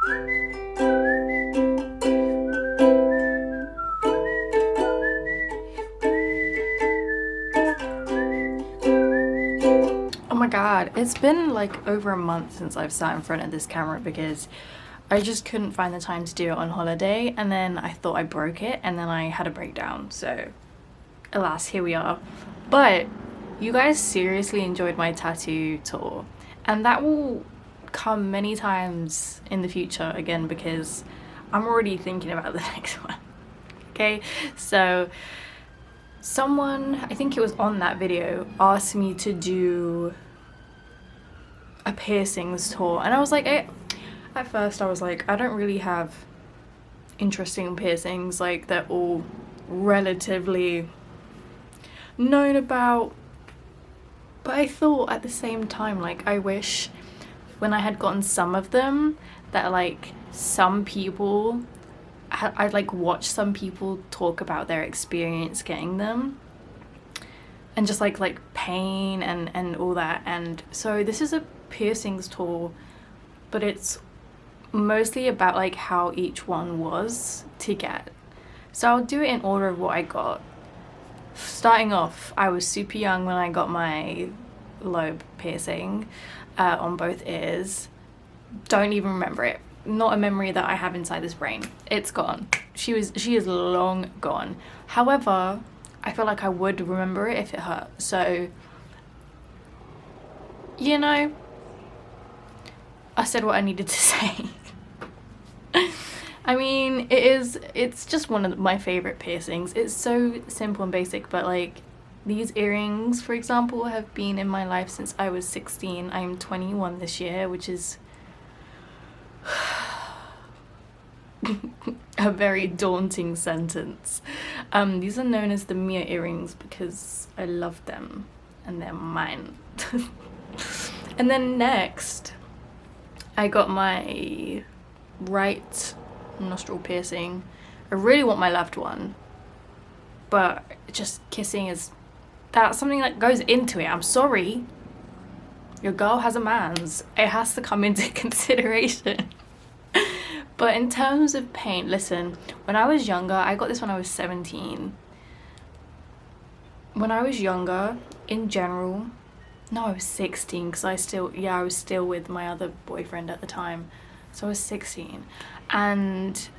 Oh my god, it's been like over a month since I've sat in front of this camera because I just couldn't find the time to do it on holiday, and then I thought I broke it and then I had a breakdown, so alas, here we are. But you guys seriously enjoyed my tattoo tour, and that will come many times in the future again because I'm already thinking about the next one. Okay, so someone, I think it was on that video, asked me to do a piercings tour, and I was like, at first I was like, I don't really have interesting piercings, like they're all relatively known about. But I thought at the same time, like, I wish when I had gotten some of them that like some people, I'd like watch some people talk about their experience getting them and just like pain and all that. And so this is a piercings tour, but it's mostly about like how each one was to get. So I'll do it in order of what I got. Starting off, I was super young when I got my lobe piercing on both ears. Don't even remember it. Not a memory that I have inside this brain. It's gone. She is long gone. However, I feel like I would remember it if it hurt. So, you know, I said what I needed to say. I mean, it's just one of my favorite piercings. It's so simple and basic, but like these earrings, for example, have been in my life since I was 16. I'm 21 this year, which is a very daunting sentence. These are known as the Mia earrings because I love them and they're mine. And then next, I got my right nostril piercing. I really want my left one, but just kissing is, that's something that goes into it. I'm sorry, your girl has a man's. It has to come into consideration. But in terms of pain, listen, when I was younger, I got this when I was 17. When I was younger, in general, no, I was 16 because I was still with my other boyfriend at the time. So I was 16, and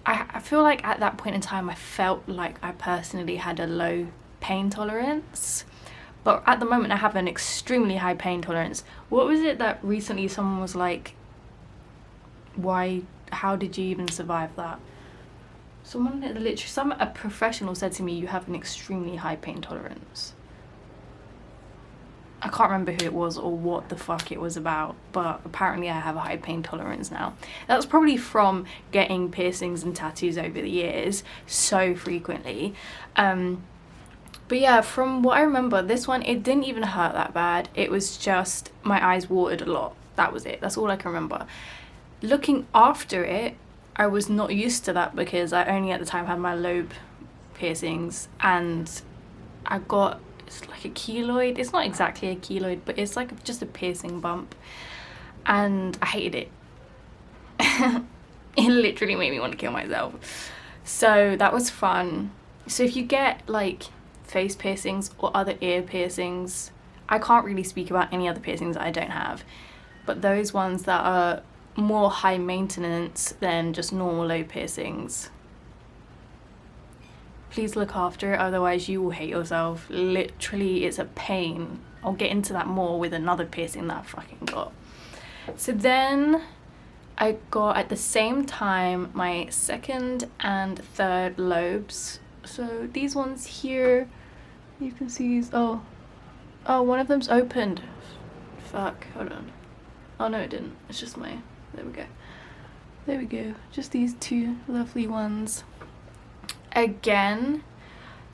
I feel like at that point in time I felt like I personally had a low pain tolerance, but at the moment I have an extremely high pain tolerance. What was it that recently someone was like, how did you even survive that? A professional said to me, you have an extremely high pain tolerance. I can't remember who it was or what the fuck it was about, but apparently I have a high pain tolerance now. That's probably from getting piercings and tattoos over the years so frequently. But yeah, from what I remember, this one, it didn't even hurt that bad. It was just my eyes watered a lot. That was it. That's all I can remember. Looking after it, I was not used to that because I only at the time had my lobe piercings, and I got, it's like a keloid. It's not exactly a keloid, but it's like just a piercing bump, and I hated it. It literally made me want to kill myself. So that was fun. So if you get like face piercings or other ear piercings, I can't really speak about any other piercings that I don't have, but those ones that are more high maintenance than just normal lobe piercings, please look after it, otherwise you will hate yourself. Literally, it's a pain. I'll get into that more with another piercing that I fucking got. So then I got at the same time my second and third lobes. So these ones here, you can see these. Oh, one of them's opened. Fuck, hold on. Oh no, it didn't. It's just my, there we go. There we go. Just these two lovely ones. Again,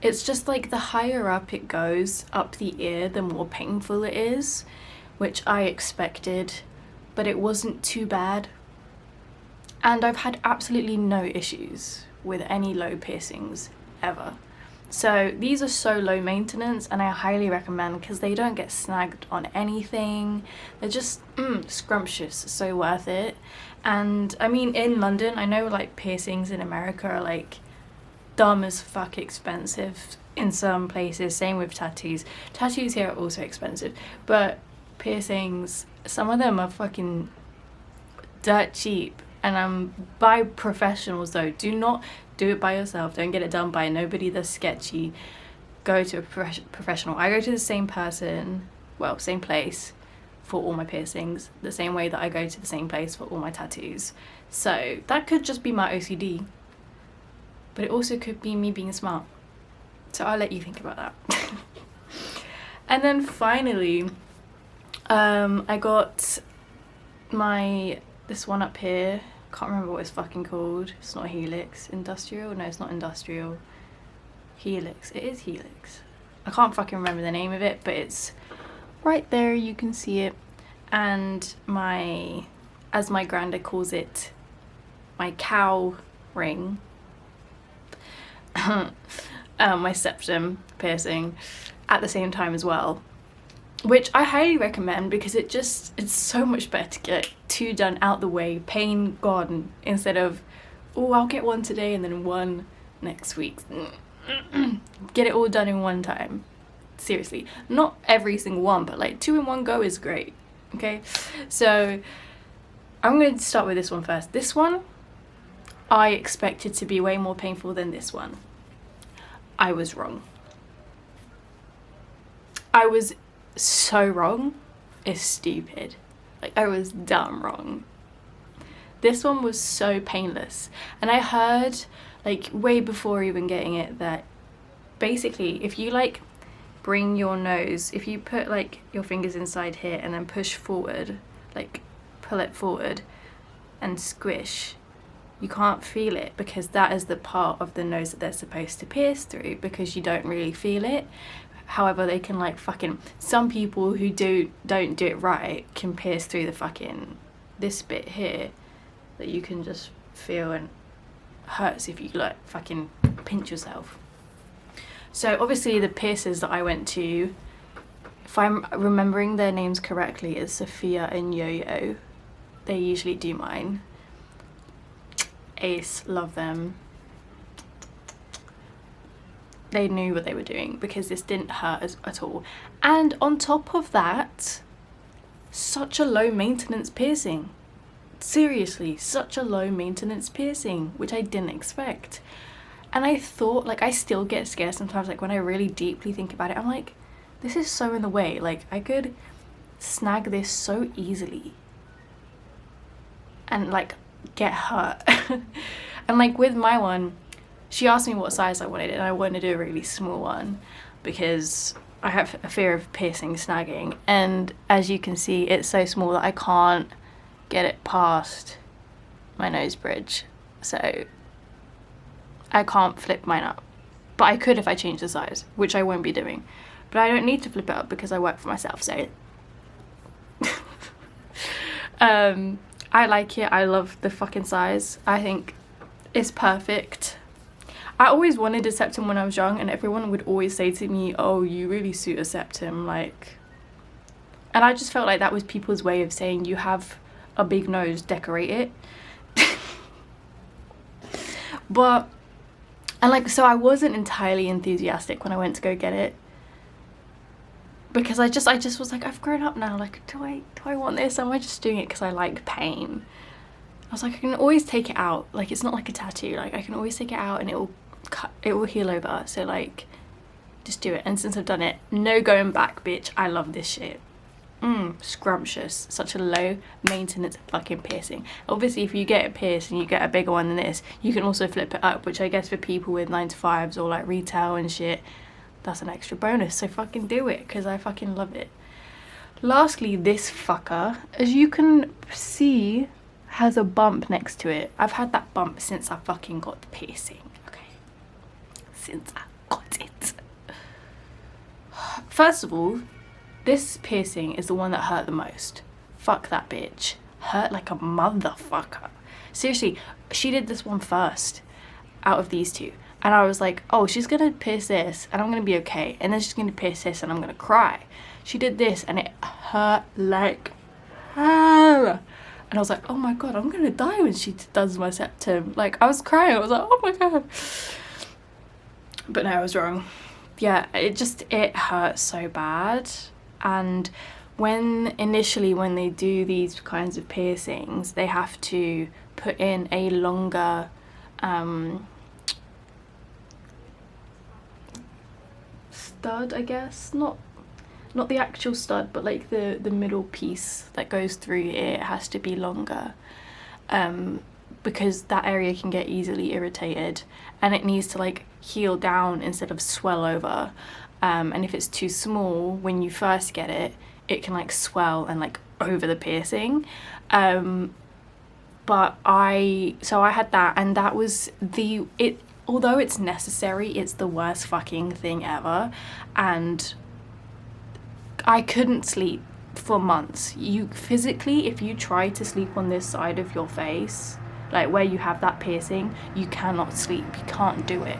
it's just like the higher up it goes up the ear, the more painful it is, which I expected, but it wasn't too bad. And I've had absolutely no issues with any lobe piercings ever. So these are so low maintenance, and I highly recommend because they don't get snagged on anything. They're just scrumptious, so worth it. And I mean, in London, I know like piercings in America are like dumb as fuck expensive in some places. Same with tattoos. Tattoos here are also expensive, but piercings, some of them are fucking dirt cheap. And by professionals though. Do not do it by yourself. Don't get it done by nobody that's sketchy. Go to a professional. I go to the same person, well, same place for all my piercings, the same way that I go to the same place for all my tattoos. So that could just be my OCD, but it also could be me being smart. So I'll let you think about that. And then finally, I got this one up here. Can't remember what it's fucking called. It's not Helix. Industrial? No, it's not Industrial. Helix. It is Helix. I can't fucking remember the name of it, but it's right there. You can see it. And as my granddad calls it, my cow ring. My septum piercing at the same time as well, which I highly recommend because it's so much better to get two done out the way, pain gone, instead of, oh, I'll get one today and then one next week. Get it all done in one time. Seriously, not every single one, but like 2 in one go is great. Okay, so I'm going to start with this one first. This one I expected to be way more painful than this one. I was wrong. I was so wrong. It's stupid. Like, I was dumb wrong. This one was so painless. And I heard, like, way before even getting it, that basically if you like bring your nose, if you put like your fingers inside here and then push forward, like pull it forward and squish, you can't feel it because that is the part of the nose that they're supposed to pierce through, because you don't really feel it. However, they can like fucking, some people who don't do it right can pierce through the fucking, this bit here that you can just feel and hurts if you like fucking pinch yourself. So obviously the piercers that I went to, if I'm remembering their names correctly, is Sophia and Yo-Yo. They usually do mine. Ace, love them. They knew what they were doing because this didn't hurt at all. And on top of that, such a low maintenance piercing. Seriously, such a low maintenance piercing, which I didn't expect. And I thought, like, I still get scared sometimes, like when I really deeply think about it, I'm like, this is so in the way. Like, I could snag this so easily and like get hurt. And like with my one, she asked me what size I wanted, and I wanted to do a really small one because I have a fear of piercing snagging, and as you can see, it's so small that I can't get it past my nose bridge, so I can't flip mine up. But I could if I change the size, which I won't be doing, but I don't need to flip it up because I work for myself. So I like it. I love the fucking size. I think it's perfect. I always wanted a septum when I was young, and everyone would always say to me, oh, you really suit a septum, like, and I just felt like that was people's way of saying you have a big nose, decorate it. But, and like, so I wasn't entirely enthusiastic when I went to go get it, because I just was like, I've grown up now, like, do I want this? Am I just doing it because I like pain? I was like, I can always take it out, like, it's not like a tattoo, like I can always take it out and it will heal over, so like, just do it. And since I've done it, no going back, bitch. I love this shit. Scrumptious. Such a low maintenance fucking piercing. Obviously if you get it pierced and you get a bigger one than this, you can also flip it up, which I guess for people with 9-to-5s or like retail and shit, that's an extra bonus. So fucking do it, because I fucking love it. Lastly, this fucker, as you can see, has a bump next to it. I've had that bump since I fucking got the piercing. Okay, since I got it. First of all, this piercing is the one that hurt the most. Fuck that bitch. Hurt like a motherfucker. Seriously, she did this one first out of these two. And I was like, oh, she's gonna pierce this and I'm gonna be okay, and then she's gonna pierce this and I'm gonna cry. She did this and it hurt like hell. And I was like, oh my god, I'm gonna die when she does my septum. Like, I was crying. I was like, oh my god. But no, I was wrong. Yeah, it hurt so bad. And initially when they do these kinds of piercings, they have to put in a longer stud, I guess. Not the actual stud, but like the middle piece that goes through it has to be longer, because that area can get easily irritated and it needs to like heal down instead of swell over. And if it's too small when you first get it, it can like swell and like over the piercing. But I had that, and that was although it's necessary, it's the worst fucking thing ever. And I couldn't sleep for months. You physically, if you try to sleep on this side of your face, like where you have that piercing, you cannot sleep. You can't do it.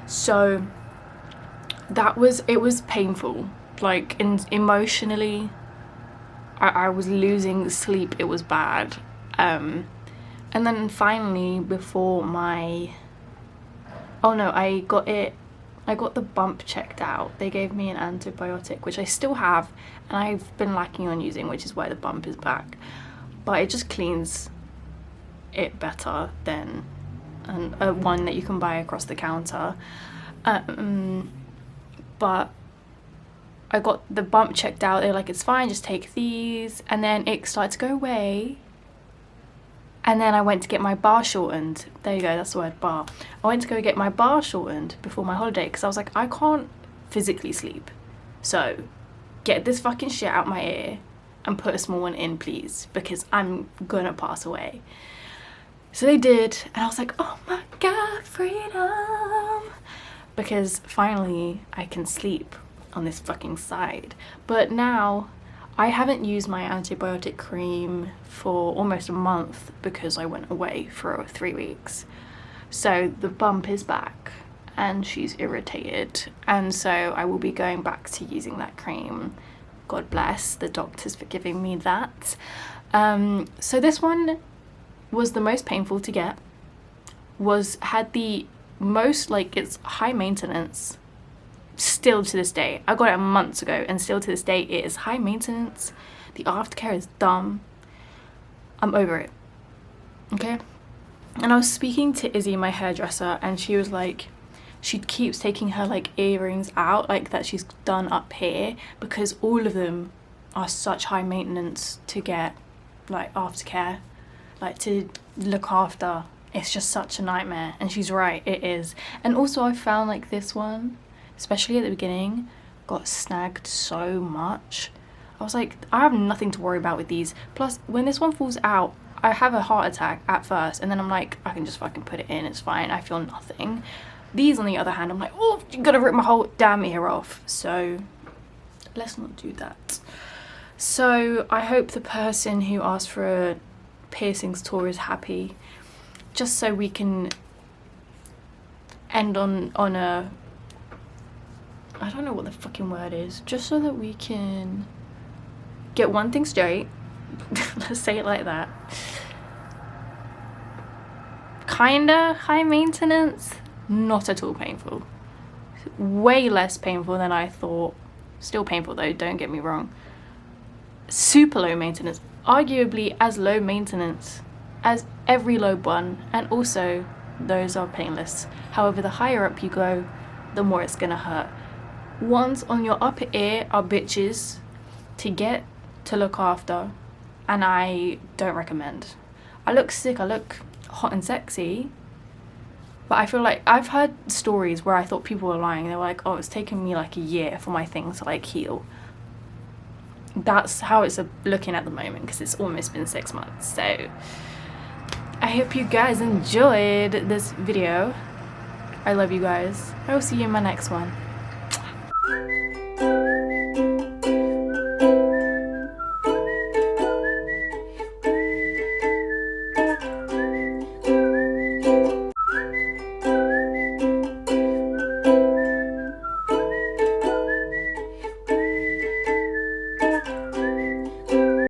So it was painful. Like, emotionally, I was losing sleep. It was bad. And then finally, before my... Oh no, I got the bump checked out. They gave me an antibiotic, which I still have, and I've been lacking on using, which is why the bump is back. But it just cleans it better than one that you can buy across the counter. But I got the bump checked out. They're like, it's fine, just take these. And then it started to go away. And then I went to get my bar shortened. There you go, that's the word, bar. I went to go get my bar shortened before my holiday because I was like, I can't physically sleep. So get this fucking shit out my ear and put a small one in, please, because I'm gonna pass away. So they did, and I was like, oh my god, freedom. Because finally I can sleep on this fucking side. But now I haven't used my antibiotic cream for almost a month because I went away for 3 weeks. So the bump is back and she's irritated, and so I will be going back to using that cream. God bless the doctors for giving me that. So this one was the most painful to get, had the most, like, it's high maintenance. Still to this day, I got it months ago, and still to this day it is high maintenance. The aftercare is dumb. I'm over it. Okay. And I was speaking to Izzy, my hairdresser, and she was like, she keeps taking her like earrings out, like that she's done up here, because all of them are such high maintenance to get, like, aftercare, like to look after. It's just such a nightmare. And she's right, it is. And also I found like this one, especially at the beginning, got snagged so much. I was like, I have nothing to worry about with these. Plus, when this one falls out, I have a heart attack at first, and then I'm like, I can just fucking put it in, it's fine, I feel nothing. These, on the other hand, I'm like, oh, you gotta rip my whole damn ear off. So let's not do that. So I hope the person who asked for a piercings tour is happy, just so we can end on a, I don't know what the fucking word is, just so that we can get one thing straight. Let's say it like that. Kinda high maintenance, not at all painful. Way less painful than I thought. Still painful though, don't get me wrong. Super low maintenance, arguably as low maintenance as every lobe one, and also those are painless. However, the higher up you go, the more it's gonna hurt. Ones on your upper ear are bitches to get to look after, and I don't recommend. I look sick, I look hot and sexy, but I feel like I've heard stories where I thought people were lying. They were like, oh, it's taken me like a year for my thing to like heal. That's how it's looking at the moment, because it's almost been 6 months. So I hope you guys enjoyed this video. I love you guys. I will see you in my next one.